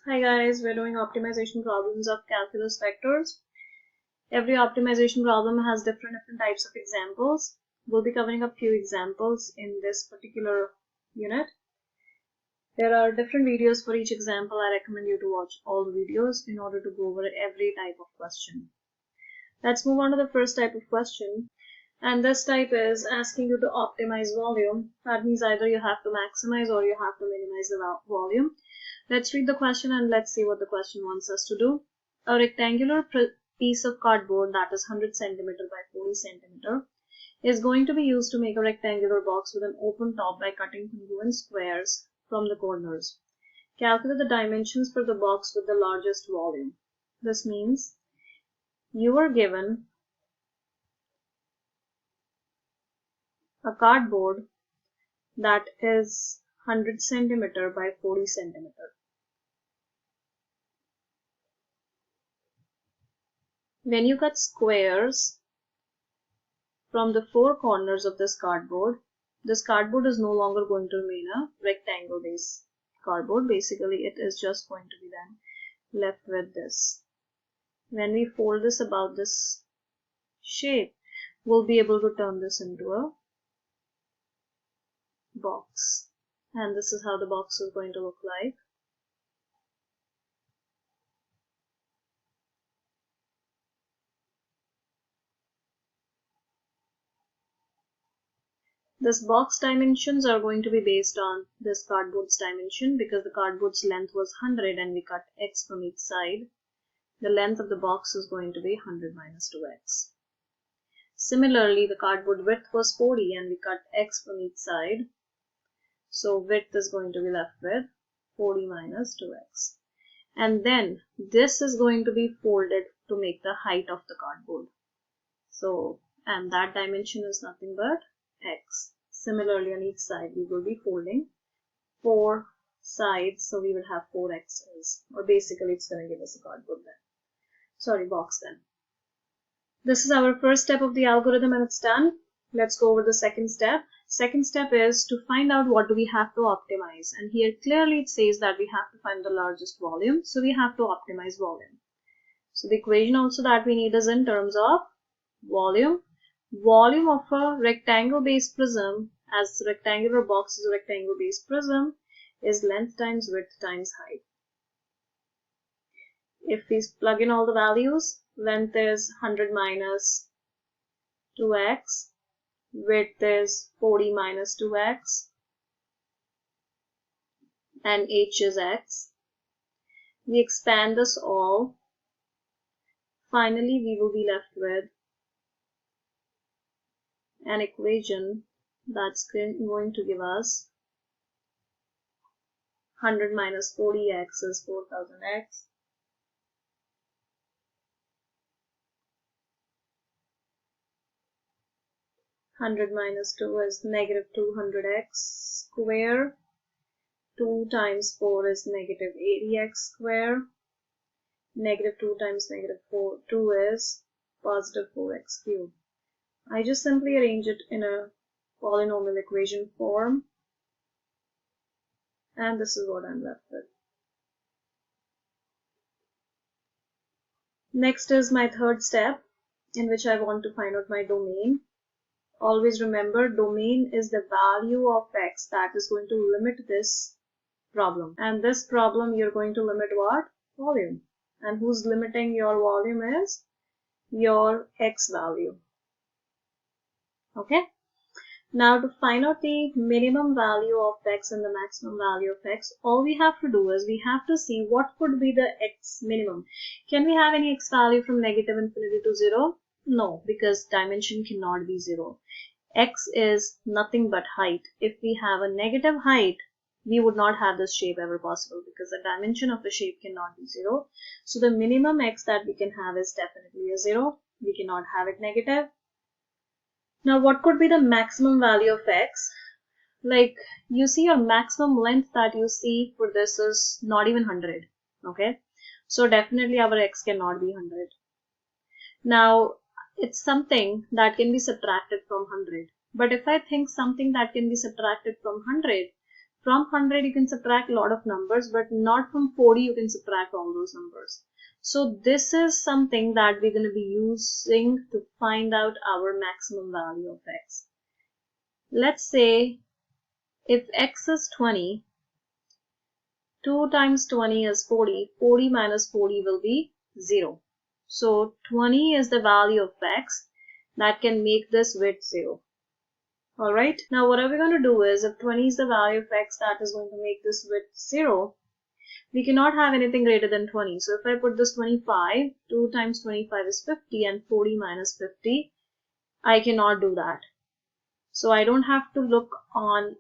Hi guys, we're doing optimization problems of calculus vectors. Every optimization problem has different types of examples. We'll be covering a few examples in this particular unit. There are different videos for each example. I recommend you to watch all the videos in order to go over every type of question. Let's move on to the first type of question. And this type is asking you to optimize volume. That means either you have to maximize or you have to minimize the volume. Let's read the question and let's see what the question wants us to do. A rectangular piece of cardboard that is 100 centimeter by 40 centimeter is going to be used to make a rectangular box with an open top by cutting congruent squares from the corners. Calculate the dimensions for the box with the largest volume. This means you are given a cardboard that is 100 centimeter by 40 centimeter. When you cut squares from the four corners of this cardboard is no longer going to remain a rectangle based cardboard. Basically, it is just going to be then left with this. When we fold this about this shape, we'll be able to turn this into a box. And this is how the box is going to look like. This box dimensions are going to be based on this cardboard's dimension because the cardboard's length was 100 and we cut x from each side. The length of the box is going to be 100 minus 2x. Similarly, the cardboard width was 40 and we cut x from each side. So width is going to be left with 40 minus 2x. And then this is going to be folded to make the height of the cardboard. So, and that dimension is nothing but x. Similarly, on each side we will be folding 4 sides, so we will have 4 x's, or basically it's going to give us a cardboard then. Sorry, box then. This is our first step of the algorithm and it's done. Let's go over the second step. Second step is to find out what do we have to optimize, and here clearly it says that we have to find the largest volume, so we have to optimize volume. So the equation also that we need is in terms of volume. Volume of a rectangle based prism, as rectangular box is a rectangle based prism, is length times width times height. If we plug in all the values, length is 100 minus 2x, width is 40 minus 2x, and h is x. We expand this all. Finally, we will be left with an equation that's going to give us 100 minus 40x is 4000x. Hundred minus 2 is negative 200x square. 2 times 4 is negative 80x square. Negative 2 times negative 2 is positive 4x cubed. I just simply arrange it in a polynomial equation form, and this is what I'm left with. Next is my third step, in which I want to find out my domain. Always remember, domain is the value of x that is going to limit this problem. And this problem you're going to limit what? Volume. And who's limiting your volume is your x value. Okay? Now to find out the minimum value of x and the maximum value of x, all we have to do is we have to see what could be the x minimum. Can we have any x value from negative infinity to 0? No, because dimension cannot be 0. X is nothing but height. If we have a negative height, we would not have this shape ever possible because the dimension of the shape cannot be 0. So the minimum x that we can have is definitely a 0. We cannot have it negative. Now what could be the maximum value of x? Like you see your maximum length that you see for this is not even 100. Okay. So definitely our x cannot be 100. Now it's something that can be subtracted from 100. But if I think something that can be subtracted from 100, From 100 you can subtract a lot of numbers, but not from 40 you can subtract all those numbers. So this is something that we're going to be using to find out our maximum value of x. Let's say if x is 20, 2 times 20 is 40, 40 minus 40 will be 0. So 20 is the value of x that can make this width 0. Alright, now what are we going to do is, if 20 is the value of x that is going to make this width 0, we cannot have anything greater than 20. So if I put this 25, 2 times 25 is 50 and 40 minus 50, I cannot do that. So I don't have to look on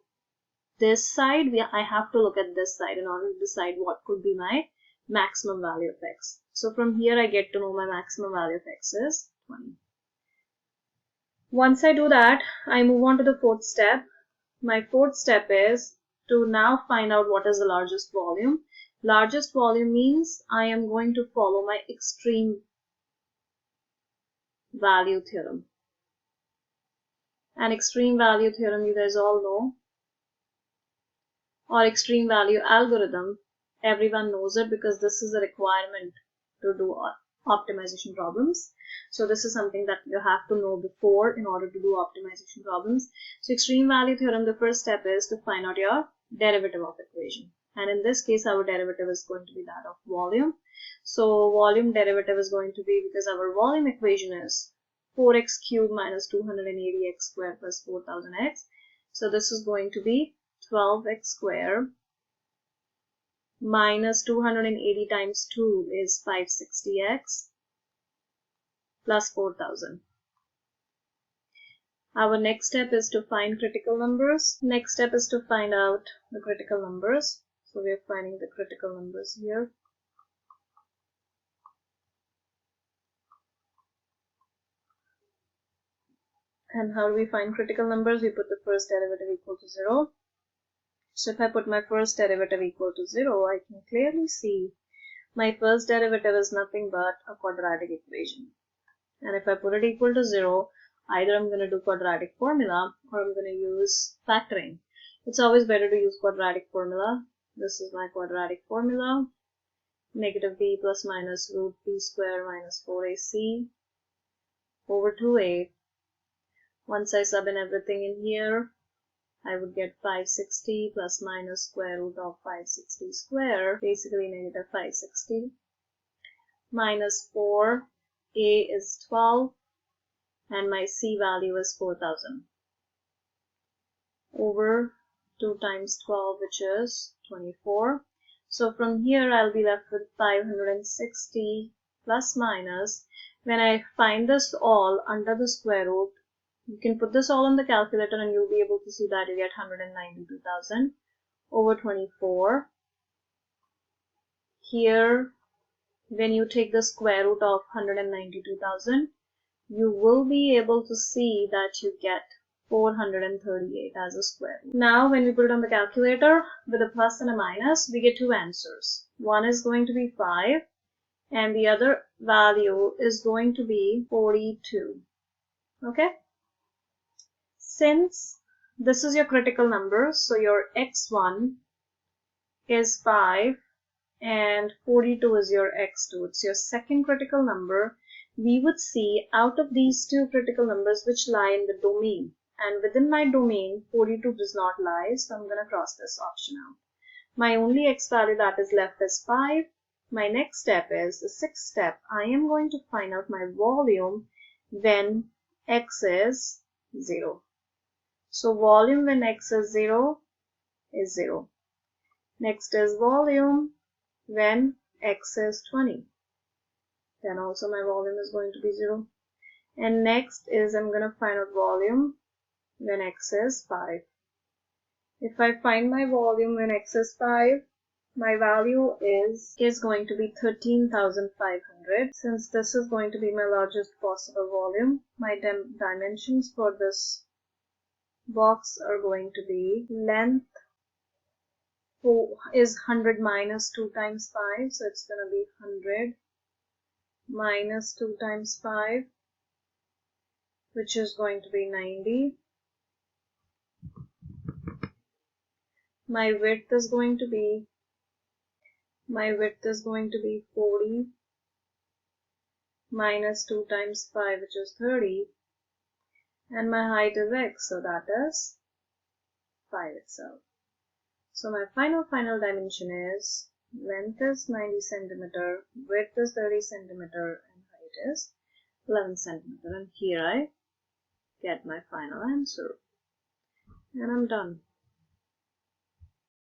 this side, I have to look at this side in order to decide what could be my maximum value of x. So from here I get to know my maximum value of x is 20. Once I do that, I move on to the fourth step. My fourth step is to now find out what is the largest volume. Largest volume means I am going to follow my extreme value theorem. And extreme value theorem you guys all know, or extreme value algorithm, everyone knows it because this is a requirement to do optimization problems. So this is something that you have to know before in order to do optimization problems. So extreme value theorem, the first step is to find out your derivative of equation. And in this case, our derivative is going to be that of volume. So volume derivative is going to be, because our volume equation is 4x cubed minus 280x squared plus 4000x. So this is going to be 12x squared minus 280 times 2 is 560x plus 4000. Our next step is to find critical numbers. Next step is to find out the critical numbers. So we are finding the critical numbers here. And how do we find critical numbers? We put the first derivative equal to 0. So if I put my first derivative equal to 0, I can clearly see my first derivative is nothing but a quadratic equation. And if I put it equal to 0, either I'm going to do quadratic formula or I'm going to use factoring. It's always better to use quadratic formula. This is my quadratic formula. Negative b plus minus root b square minus 4ac over 2a. Once I sub in everything in here, I would get 560 plus minus square root of 560 square, basically negative 560, minus 4, a is 12, and my c value is 4000, over 2 times 12, which is 24. So from here I'll be left with 560 plus minus. When I find this all under the square root, you can put this all on the calculator and you'll be able to see that you get 192,000 over 24. Here, when you take the square root of 192,000, you will be able to see that you get 438 as a square root. Now, when we put it on the calculator with a plus and a minus, we get two answers. One is going to be 5 and the other value is going to be 42. Okay? Since this is your critical number, so your x1 is 5 and 42 is your x2, it's your second critical number, we would see out of these two critical numbers which lie in the domain. And within my domain, 42 does not lie, so I'm going to cross this option out. My only x value that is left is 5. My next step is the sixth step. I am going to find out my volume when x is 0. So volume when x is 0 is 0. Next is volume when x is 20. Then also my volume is going to be 0. And next is I'm going to find out volume when x is 5. If I find my volume when x is 5, my value is going to be 13,500. Since this is going to be my largest possible volume, my dimensions for this box are going to be length is 100 minus 2 times 5, so it's going to be 100 minus 2 times 5, which is going to be 90, My width is going to be 40 minus 2 times 5, which is 30, and my height is x, so that is 5 itself. So my final dimension is length is 90 centimeter, width is 30 centimeter, and height is 11 centimeter. And here I get my final answer. And I'm done.